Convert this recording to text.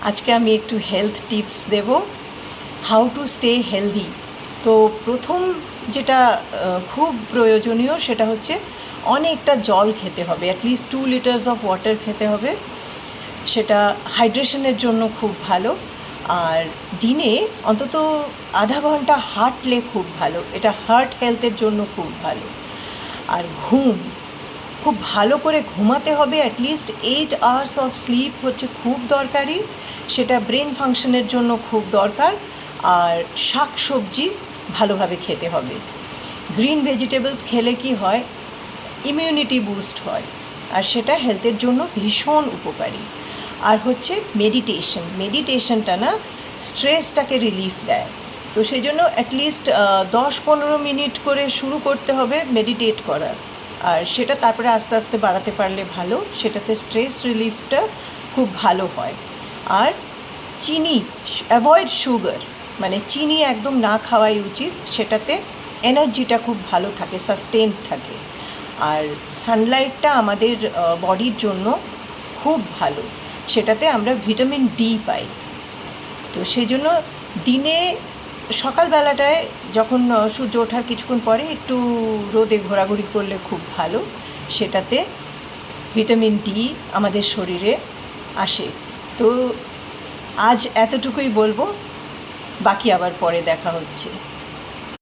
আজকে আমি একটু হেলথ টিপস দেব, হাউ টু স্টে হেলদি। তো প্রথম যেটা খুব প্রয়োজনীয় সেটা হচ্ছে অনেকটা জল খেতে হবে, অ্যাটলিস্ট 2 লিটার্স অফ ওয়াটার খেতে হবে। সেটা হাইড্রেশনের জন্য খুব ভালো। আর দিনে অন্তত আধা ঘন্টা হাঁটলে খুব ভালো, এটা হার্ট হেলথের জন্য খুব ভালো। আর ঘুম, খুব ভালো করে ঘুমাতে হবে, অ্যাটলিস্ট 8 আওয়ার্স অফ স্লিপ হচ্ছে খুব দরকারি, সেটা ব্রেন ফাংশনের জন্য খুব দরকার। আর শাক সবজি ভালোভাবে খেতে হবে। গ্রিন ভেজিটেবলস খেলে কি হয়, ইমিউনিটি বুস্ট হয়, আর সেটা হেলথের জন্য ভীষণ উপকারী। আর হচ্ছে মেডিটেশনটা না স্ট্রেসটাকে রিলিফ দেয়, তো সেই জন্য অ্যাটলিস্ট 10-15 মিনিট করে শুরু করতে হবে মেডিটেট করা, আর সেটা তারপরে আস্তে আস্তে বাড়াতে পারলে ভালো, সেটাতে স্ট্রেস রিলিফটা খুব ভালো হয়। আর চিনি, অ্যাভয়েড সুগার, মানে চিনি একদম না খাওয়াই উচিত, সেটাতে এনার্জিটা খুব ভালো থাকে, সাস্টেন থাকে। আর সানলাইটটা আমাদের বডির জন্য খুব ভালো, সেটাতে আমরা ভিটামিন ডি পাই। তো সেই জন্য দিনে সকালবেলাটায় যখন সূর্য ওঠার কিছুক্ষণ পরে একটু রোদে ঘোরাঘুরি করলে খুব ভালো, সেটাতে ভিটামিন ডি আমাদের শরীরে আসে। তো আজ এতটুকুই বলবো, বাকি আবার পরে দেখা হচ্ছে।